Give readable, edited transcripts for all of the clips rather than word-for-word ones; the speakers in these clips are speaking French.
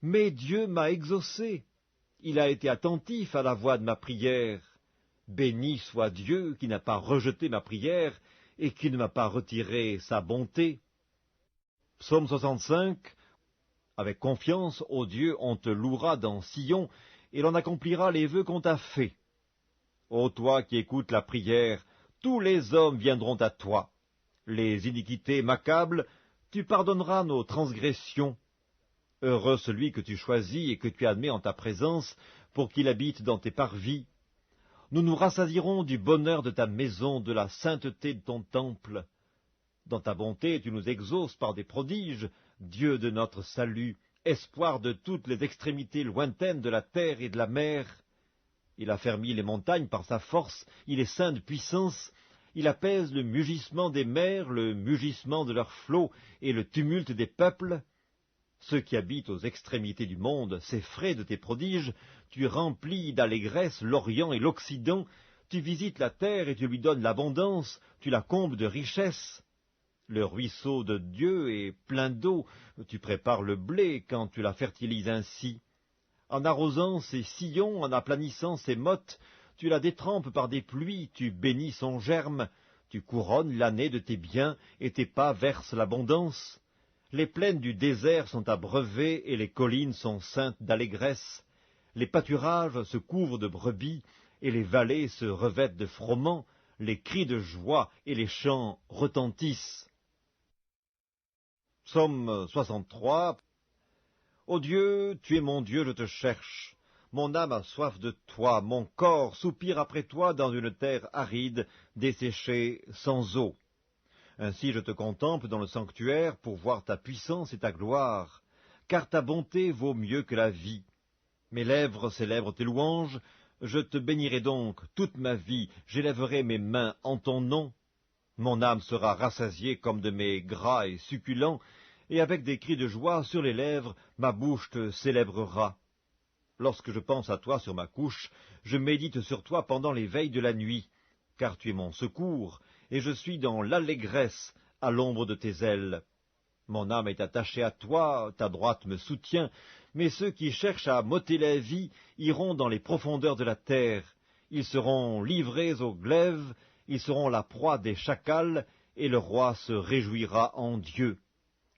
Mais Dieu m'a exaucé. Il a été attentif à la voix de ma prière. Béni soit Dieu qui n'a pas rejeté ma prière et qui ne m'a pas retiré sa bonté. Psaume 65. Avec confiance, ô Dieu, on te louera dans Sion, et l'on accomplira les vœux qu'on t'a faits. Ô toi qui écoutes la prière, tous les hommes viendront à toi. Les iniquités m'accablent, tu pardonneras nos transgressions. Heureux celui que tu choisis et que tu admets en ta présence, pour qu'il habite dans tes parvis. Nous nous rassasierons du bonheur de ta maison, de la sainteté de ton temple. Dans ta bonté, tu nous exauces par des prodiges, Dieu de notre salut, espoir de toutes les extrémités lointaines de la terre et de la mer. Il a fermi les montagnes par sa force, il est saint de puissance, il apaise le mugissement des mers, le mugissement de leurs flots et le tumulte des peuples. Ceux qui habitent aux extrémités du monde s'effraient de tes prodiges, tu remplis d'allégresse l'Orient et l'Occident, tu visites la terre et tu lui donnes l'abondance, tu la combles de richesses. Le ruisseau de Dieu est plein d'eau, tu prépares le blé quand tu la fertilises ainsi. En arrosant ses sillons, en aplanissant ses mottes, tu la détrempes par des pluies, tu bénis son germe, tu couronnes l'année de tes biens, et tes pas versent l'abondance. Les plaines du désert sont abreuvées, et les collines sont ceintes d'allégresse. Les pâturages se couvrent de brebis, et les vallées se revêtent de froment, les cris de joie et les chants retentissent. Psaume 63. Ô Dieu, tu es mon Dieu, je te cherche. Mon âme a soif de toi, mon corps soupire après toi dans une terre aride, desséchée sans eau. Ainsi je te contemple dans le sanctuaire pour voir ta puissance et ta gloire, car ta bonté vaut mieux que la vie. Mes lèvres célèbrent tes louanges, je te bénirai donc toute ma vie, j'élèverai mes mains en ton nom. Mon âme sera rassasiée comme de mets gras et succulents, et avec des cris de joie sur les lèvres, ma bouche te célébrera. Lorsque je pense à toi sur ma couche, je médite sur toi pendant les veilles de la nuit, car tu es mon secours, et je suis dans l'allégresse à l'ombre de tes ailes. Mon âme est attachée à toi, ta droite me soutient, mais ceux qui cherchent à m'ôter la vie iront dans les profondeurs de la terre. Ils seront livrés aux glaives, ils seront la proie des chacals, et le roi se réjouira en Dieu.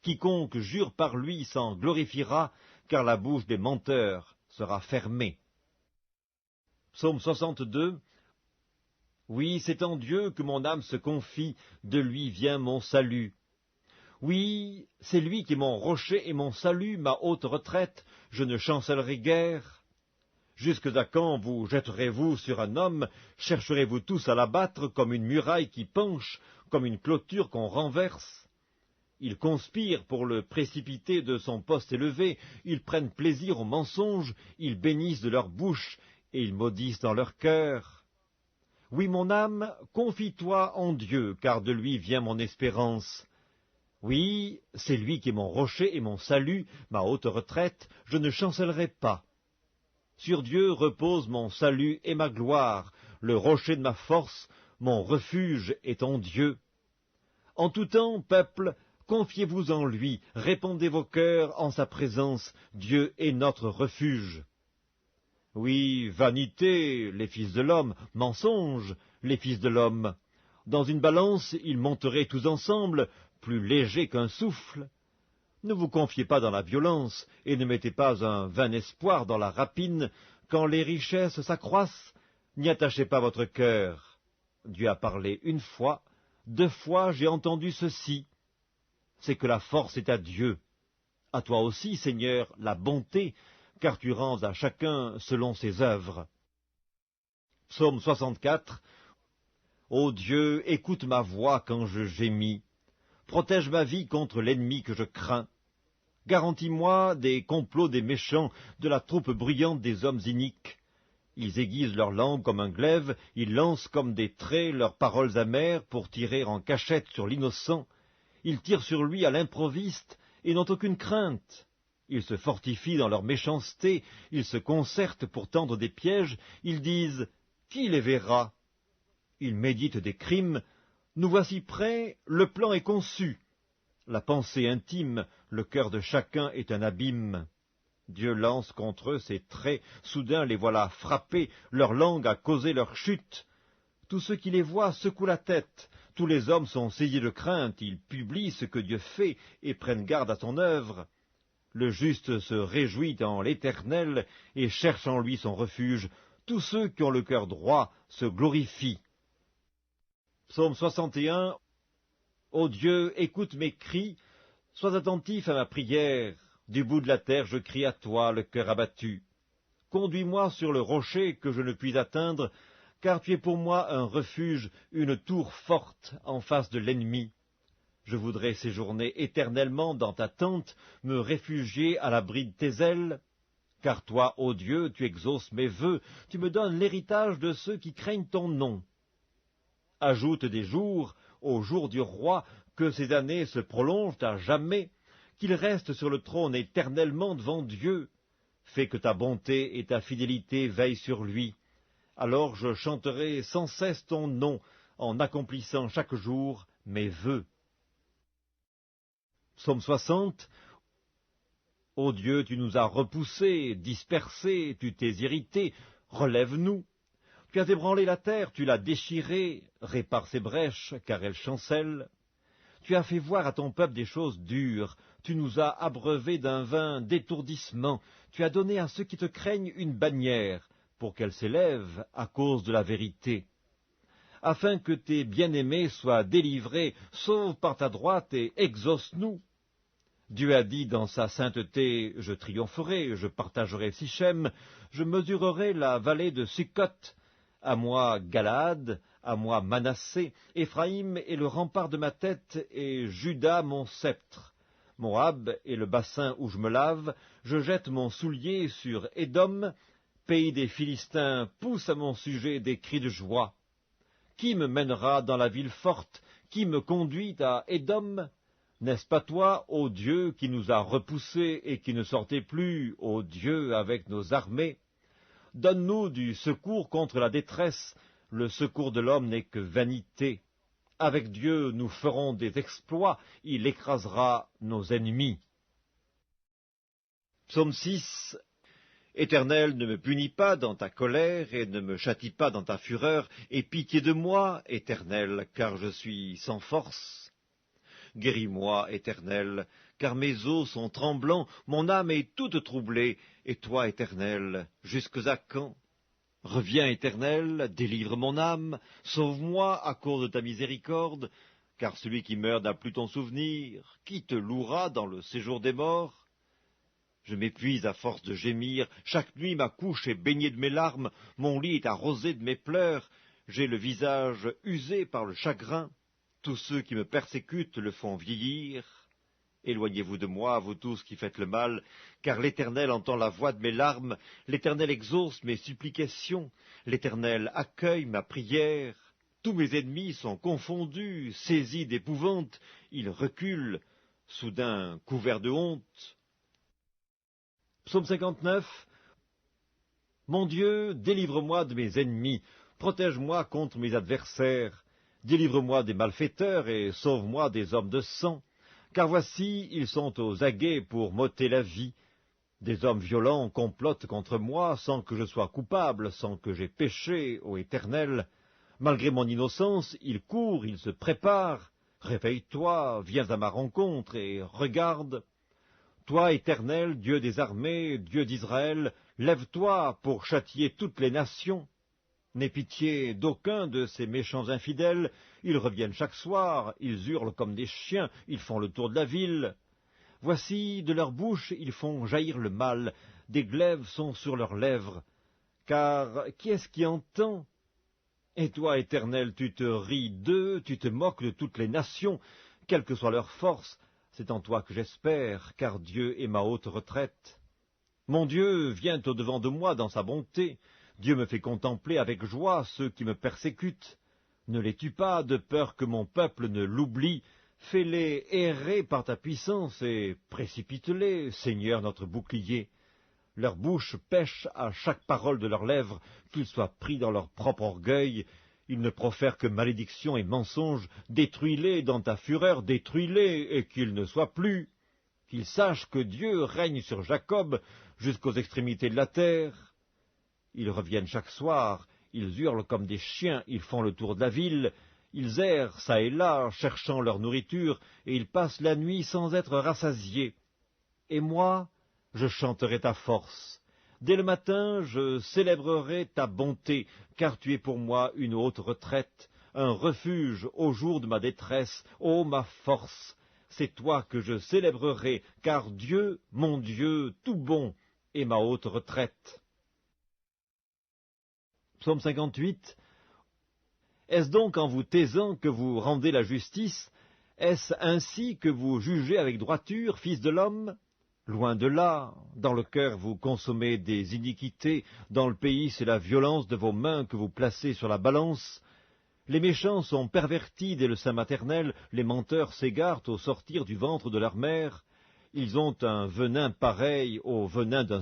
Quiconque jure par lui s'en glorifiera, car la bouche des menteurs sera fermée. Psaume 62. Oui, c'est en Dieu que mon âme se confie, de lui vient mon salut. Oui, c'est lui qui est mon rocher et mon salut, ma haute retraite, je ne chancellerai guère. Jusque à quand vous jetterez-vous sur un homme, chercherez-vous tous à l'abattre comme une muraille qui penche, comme une clôture qu'on renverse? Ils conspirent pour le précipiter de son poste élevé, ils prennent plaisir au mensonge, ils bénissent de leur bouche, et ils maudissent dans leur cœur. Oui, mon âme, confie-toi en Dieu, car de lui vient mon espérance. Oui, c'est lui qui est mon rocher et mon salut, ma haute retraite, je ne chancellerai pas. Sur Dieu repose mon salut et ma gloire, le rocher de ma force, mon refuge est en Dieu. En tout temps, peuple, confiez-vous en lui, répandez vos cœurs en sa présence, Dieu est notre refuge. Oui, vanité, les fils de l'homme, mensonge, les fils de l'homme. Dans une balance, ils monteraient tous ensemble, plus légers qu'un souffle. Ne vous confiez pas dans la violence, et ne mettez pas un vain espoir dans la rapine, quand les richesses s'accroissent, n'y attachez pas votre cœur. Dieu a parlé une fois, 2 fois j'ai entendu ceci. C'est que la force est à Dieu. À toi aussi, Seigneur, la bonté, car tu rends à chacun selon ses œuvres. Psaume 64. Ô Dieu, écoute ma voix quand je gémis. Protège ma vie contre l'ennemi que je crains. Garantis-moi des complots des méchants, de la troupe bruyante des hommes iniques. Ils aiguisent leur langue comme un glaive, ils lancent comme des traits leurs paroles amères pour tirer en cachette sur l'innocent. Ils tirent sur lui à l'improviste et n'ont aucune crainte. Ils se fortifient dans leur méchanceté, ils se concertent pour tendre des pièges, ils disent « Qui les verra ?» Ils méditent des crimes. Nous voici prêts, le plan est conçu. La pensée intime, le cœur de chacun est un abîme. Dieu lance contre eux ses traits, soudain les voilà frappés, leur langue a causé leur chute. Tous ceux qui les voient secouent la tête, tous les hommes sont saisis de crainte, ils publient ce que Dieu fait et prennent garde à son œuvre. Le juste se réjouit en l'Éternel et cherche en lui son refuge. Tous ceux qui ont le cœur droit se glorifient. Psaume 61. Ô Dieu, écoute mes cris, sois attentif à ma prière. Du bout de la terre, je crie à toi, le cœur abattu. Conduis-moi sur le rocher que je ne puis atteindre, car tu es pour moi un refuge, une tour forte en face de l'ennemi. Je voudrais séjourner éternellement dans ta tente, me réfugier à l'abri de tes ailes. Car toi, ô Dieu, tu exauces mes vœux, tu me donnes l'héritage de ceux qui craignent ton nom. Ajoute des jours au jour du roi, que ces années se prolongent à jamais, qu'il reste sur le trône éternellement devant Dieu. Fais que ta bonté et ta fidélité veillent sur lui. Alors je chanterai sans cesse ton nom, en accomplissant chaque jour mes vœux. Psaume 60. Ô Dieu, tu nous as repoussés, dispersés, tu t'es irrité, relève-nous. Tu as ébranlé la terre, tu l'as déchirée, répare ses brèches, car elle chancelle. Tu as fait voir à ton peuple des choses dures, tu nous as abreuvés d'un vin d'étourdissement, tu as donné à ceux qui te craignent une bannière, pour qu'elle s'élève à cause de la vérité. Afin que tes bien-aimés soient délivrés, sauve par ta droite et exauce-nous. Dieu a dit dans sa sainteté, je triompherai, je partagerai Sichem, je mesurerai la vallée de Sukkot. À moi Galaad, à moi Manassé, Éphraïm est le rempart de ma tête, et Juda mon sceptre. Moab est le bassin où je me lave, je jette mon soulier sur Édom, pays des Philistins pousse à mon sujet des cris de joie. Qui me mènera dans la ville forte? Qui me conduit à Édom? N'est-ce pas toi, ô Dieu, qui nous a repoussés et qui ne sortais plus, ô Dieu, avec nos armées? Donne-nous du secours contre la détresse, le secours de l'homme n'est que vanité. Avec Dieu, nous ferons des exploits, il écrasera nos ennemis. Psaume 6. Éternel, ne me punis pas dans ta colère et ne me châtie pas dans ta fureur, aie pitié de moi, Éternel, car je suis sans force. Guéris-moi, Éternel, car mes os sont tremblants, mon âme est toute troublée, et toi, Éternel, jusques à quand? Reviens, Éternel, délivre mon âme, sauve-moi à cause de ta miséricorde, car celui qui meurt n'a plus ton souvenir, qui te louera dans le séjour des morts? Je m'épuise à force de gémir, chaque nuit ma couche est baignée de mes larmes, mon lit est arrosé de mes pleurs, j'ai le visage usé par le chagrin. Tous ceux qui me persécutent le font vieillir. Éloignez-vous de moi, vous tous qui faites le mal, car l'Éternel entend la voix de mes larmes, l'Éternel exauce mes supplications, l'Éternel accueille ma prière. Tous mes ennemis sont confondus, saisis d'épouvante, ils reculent, soudain couverts de honte. Psaume 59. Mon Dieu, délivre-moi de mes ennemis, protège-moi contre mes adversaires. Délivre-moi des malfaiteurs et sauve-moi des hommes de sang, car voici, ils sont aux aguets pour m'ôter la vie. Des hommes violents complotent contre moi sans que je sois coupable, sans que j'aie péché, ô Éternel. Malgré mon innocence, ils courent, ils se préparent. Réveille-toi, viens à ma rencontre et regarde. Toi, Éternel, Dieu des armées, Dieu d'Israël, lève-toi pour châtier toutes les nations. N'aie pitié d'aucun de ces méchants infidèles, ils reviennent chaque soir, ils hurlent comme des chiens, ils font le tour de la ville. Voici, de leur bouche, ils font jaillir le mal, des glaives sont sur leurs lèvres. Car qui est-ce qui entend? Et toi, Éternel, tu te ris d'eux, tu te moques de toutes les nations, quelle que soit leur force, c'est en toi que j'espère, car Dieu est ma haute retraite. Mon Dieu vient au-devant de moi dans sa bonté. Dieu me fait contempler avec joie ceux qui me persécutent. Ne les tue pas, de peur que mon peuple ne l'oublie. Fais-les errer par ta puissance et précipite-les, Seigneur notre bouclier. Leur bouche pêche à chaque parole de leurs lèvres, qu'ils soient pris dans leur propre orgueil. Ils ne profèrent que malédiction et mensonge. Détruis-les dans ta fureur, détruis-les, et qu'ils ne soient plus. Qu'ils sachent que Dieu règne sur Jacob, jusqu'aux extrémités de la terre. Ils reviennent chaque soir, ils hurlent comme des chiens, ils font le tour de la ville, ils errent çà et là, cherchant leur nourriture, et ils passent la nuit sans être rassasiés. Et moi, je chanterai ta force. Dès le matin, je célébrerai ta bonté, car tu es pour moi une haute retraite, un refuge au jour de ma détresse. Ô ma force, c'est toi que je célébrerai, car Dieu, mon Dieu, tout bon, est ma haute retraite. Psaume 58. Est-ce donc en vous taisant que vous rendez la justice? Est-ce ainsi que vous jugez avec droiture, fils de l'homme? Loin de là, dans le cœur vous consommez des iniquités, dans le pays c'est la violence de vos mains que vous placez sur la balance. Les méchants sont pervertis dès le sein maternel, les menteurs s'égarent au sortir du ventre de leur mère. Ils ont un venin pareil au venin d'un